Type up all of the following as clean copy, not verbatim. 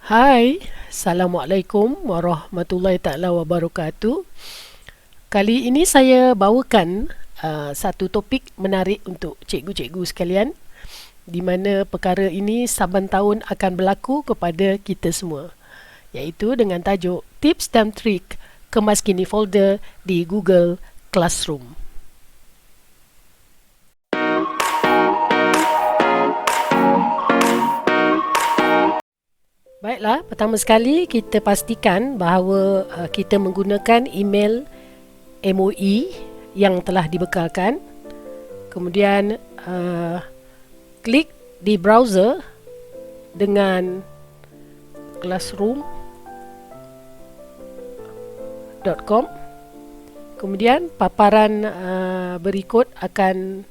Hai, Assalamualaikum warahmatullahi taala wabarakatuh. Kali ini saya bawakan satu topik menarik untuk cikgu-cikgu sekalian, di mana perkara ini saban tahun akan berlaku kepada kita semua, iaitu dengan tajuk Tips dan Trik Kemas Kini Folder di Google Classroom. Baiklah, pertama sekali kita pastikan bahawa kita menggunakan email MOE yang telah dibekalkan. Kemudian klik di browser dengan classroom.com. Kemudian paparan berikut akan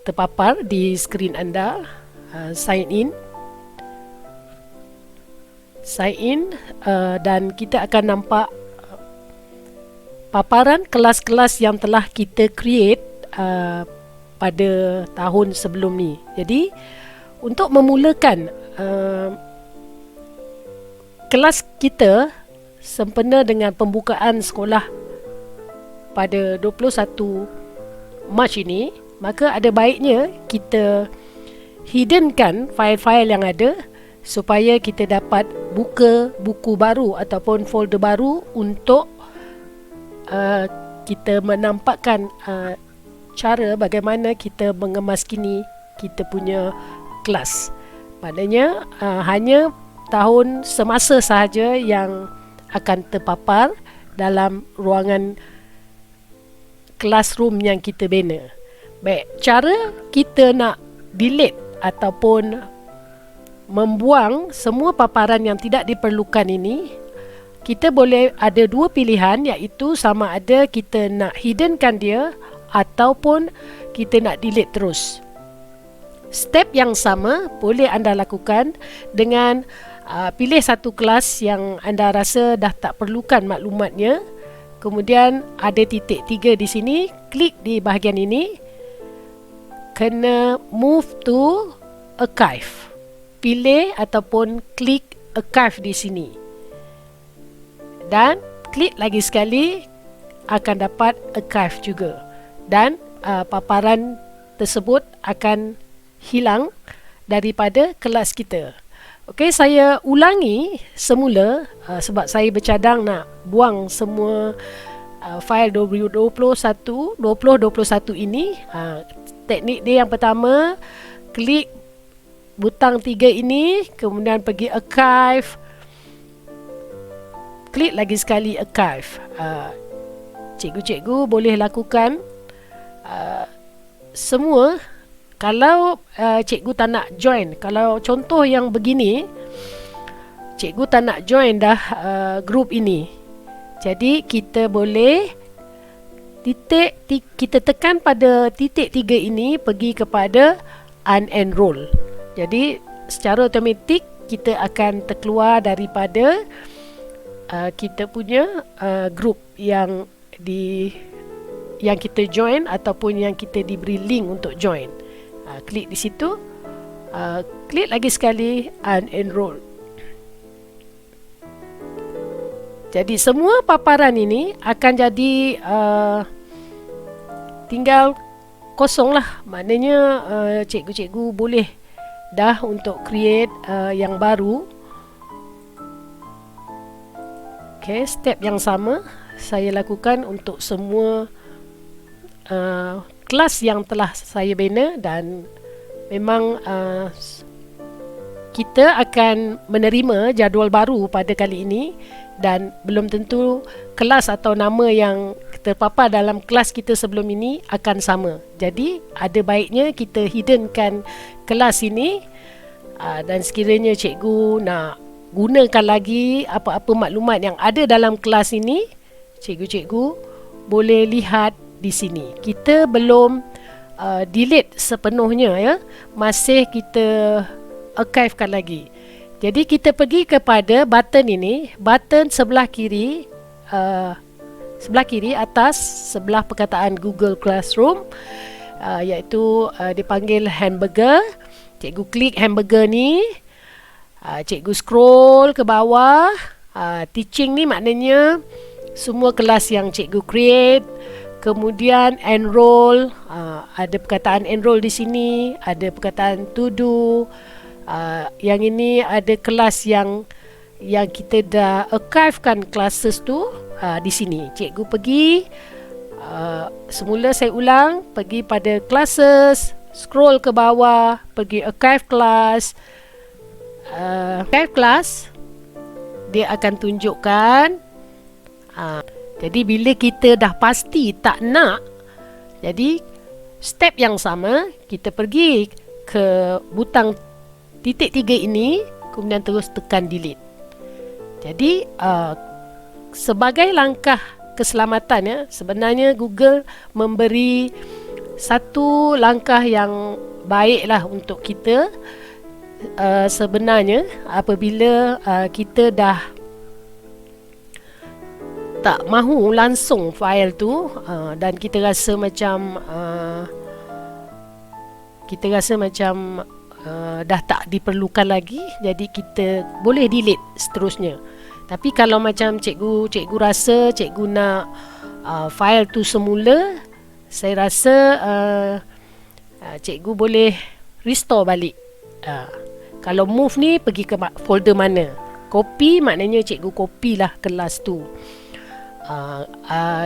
terpapar di skrin anda. Sign in dan kita akan nampak paparan kelas-kelas yang telah kita create pada tahun sebelum ni. Jadi untuk memulakan kelas kita sempena dengan pembukaan sekolah pada 21 Mac ini, maka ada baiknya kita hiddenkan file-file yang ada supaya kita dapat buka buku baru ataupun folder baru untuk kita menampakkan cara bagaimana kita mengemaskini kita punya kelas. Maknanya hanya tahun semasa sahaja yang akan terpapar dalam ruangan classroom yang kita bina. Baik, cara kita nak delete ataupun membuang semua paparan yang tidak diperlukan ini, kita boleh ada dua pilihan, iaitu sama ada kita nak hiddenkan dia ataupun kita nak delete terus. Step yang sama boleh anda lakukan dengan pilih satu kelas yang anda rasa dah tak perlukan maklumatnya. Kemudian ada titik 3 di sini, klik di bahagian ini, kena move to archive. Pilih ataupun klik archive di sini dan klik lagi sekali, akan dapat archive juga, dan paparan tersebut akan hilang daripada kelas kita. Okey, saya ulangi semula sebab saya bercadang nak buang semua file 2021 ini. Teknik dia yang pertama, klik butang 3 ini, kemudian pergi archive, klik lagi sekali archive. Cikgu-cikgu boleh lakukan semua. Kalau cikgu tak nak join, kalau contoh yang begini, cikgu tak nak join dah group ini, jadi kita boleh kita tekan pada titik 3 ini, pergi kepada unenroll. Jadi secara automatik kita akan terkeluar daripada kita punya group yang kita join ataupun yang kita diberi link untuk join. Klik di situ, klik lagi sekali unenroll. Jadi semua paparan ini akan jadi tinggal kosong lah. Maknanya cikgu-cikgu boleh dah untuk create yang baru. Okay, step yang sama saya lakukan untuk semua kelas yang telah saya bina, dan memang kita akan menerima jadual baru pada kali ini, dan belum tentu kelas atau nama yang terpapar dalam kelas kita sebelum ini akan sama. Jadi ada baiknya kita hiddenkan kelas ini, dan sekiranya cikgu nak gunakan lagi apa-apa maklumat yang ada dalam kelas ini, cikgu-cikgu boleh lihat di sini. Kita belum delete sepenuhnya, ya, masih kita archivekan lagi. Jadi kita pergi kepada button ini, button sebelah kiri atas, sebelah perkataan Google Classroom, iaitu dipanggil hamburger. Cikgu klik hamburger ni, Cikgu scroll ke bawah. Teaching ni maknanya semua kelas yang cikgu create. Kemudian enroll, ada perkataan enroll di sini, ada perkataan to do. Yang ini ada kelas yang kita dah archivekan classes tu di sini. Cikgu pergi, semula saya ulang, pergi pada classes, scroll ke bawah, pergi archive class. Archive class, dia akan tunjukkan. Jadi bila kita dah pasti tak nak, jadi step yang sama, kita pergi ke butang titik 3 ini, kemudian terus tekan delete. Jadi sebagai langkah keselamatan ya, sebenarnya Google memberi satu langkah yang baiklah untuk kita. Sebenarnya apabila kita dah tak mahu langsung file tu, dan kita rasa macam dah tak diperlukan lagi, jadi kita boleh delete seterusnya. Tapi kalau macam cikgu rasa cikgu nak file tu semula, saya rasa cikgu boleh restore balik. Kalau move ni pergi ke folder mana, copy maknanya cikgu copy lah kelas tu.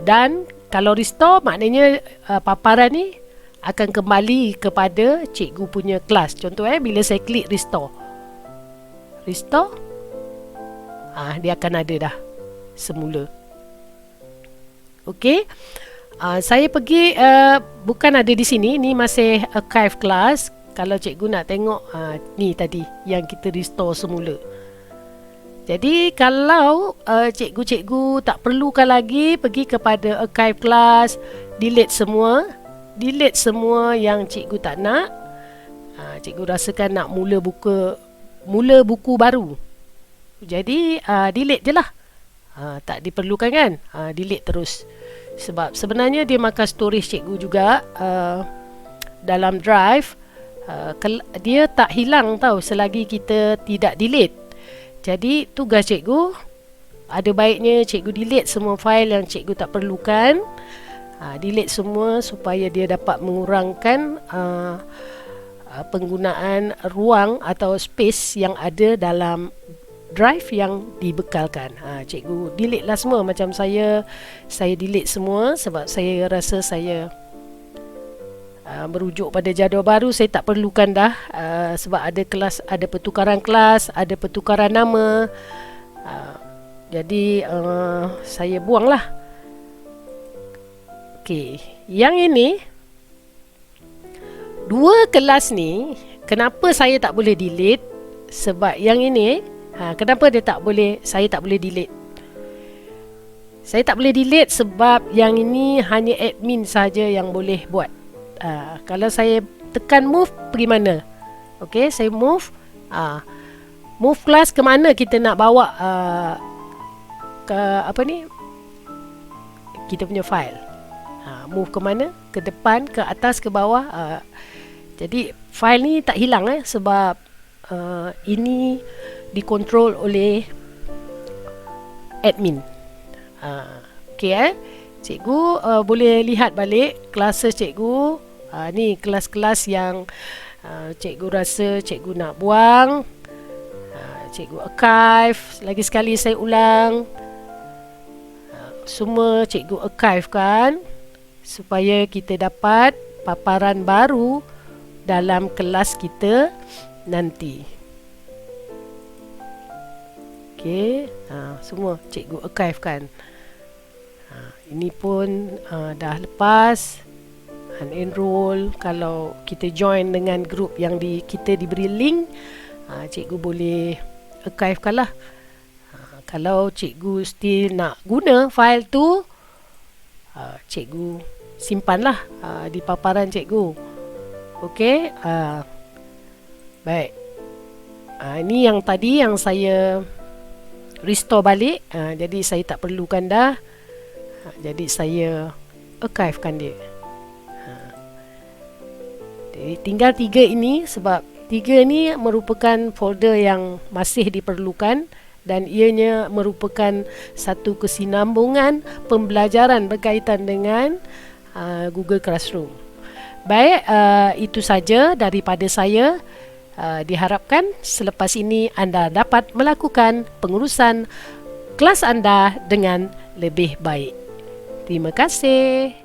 Dan kalau restore maknanya paparan ni akan kembali kepada cikgu punya kelas. Contoh bila saya klik restore, dia akan ada dah semula. Okey, saya pergi, bukan ada di sini, ni masih archive class. Kalau cikgu nak tengok, ni tadi yang kita restore semula. Jadi kalau cikgu tak perlukan lagi, pergi kepada archive class, delete semua yang cikgu tak nak. Cikgu rasakan nak mula buku baru, jadi delete je lah. Tak diperlukan kan, delete terus. Sebab sebenarnya dia makan storage cikgu juga dalam drive. Dia tak hilang tau selagi kita tidak delete. Jadi tugas cikgu, ada baiknya cikgu delete semua file yang cikgu tak perlukan. Delete semua supaya dia dapat mengurangkan penggunaan ruang atau space yang ada dalam drive yang dibekalkan. Cikgu delete lah semua. Macam saya delete semua sebab saya rasa saya merujuk pada jadual baru, saya tak perlukan dah. Sebab ada kelas, ada pertukaran kelas, ada pertukaran nama. Jadi saya buang lah. Okey, yang ini, dua kelas ni, kenapa saya tak boleh delete? Sebab yang ini, kenapa saya tak boleh delete? Saya tak boleh delete sebab yang ini hanya admin saja yang boleh buat. Kalau saya tekan move, pergi mana? Okey, saya move. Move class ke mana kita nak bawa ke apa ni? Kita punya file. Move ke mana? Ke depan, ke atas, ke bawah. Jadi file ni tak hilang sebab ini dikontrol oleh admin. Okey cikgu boleh lihat balik classes cikgu. Ni kelas-kelas yang cikgu rasa cikgu nak buang. Cikgu archive. Lagi sekali saya ulang, semua cikgu archive kan, supaya kita dapat paparan baru dalam kelas kita nanti. Okey, semua cikgu archive kan. Ini pun dah lepas. Enroll, kalau kita join dengan grup yang kita diberi link, cikgu boleh archivekan lah. Kalau cikgu still nak guna file tu, cikgu simpanlah di paparan cikgu. Okey, baik. Ini yang tadi yang saya restore balik. Jadi saya tak perlukan dah. Jadi saya archivekan dia. Jadi tinggal 3 ini sebab Tiga ni merupakan folder yang masih diperlukan dan ianya merupakan satu kesinambungan pembelajaran berkaitan dengan Google Classroom. Baik, itu saja daripada saya. Diharapkan selepas ini anda dapat melakukan pengurusan kelas anda dengan lebih baik. Terima kasih.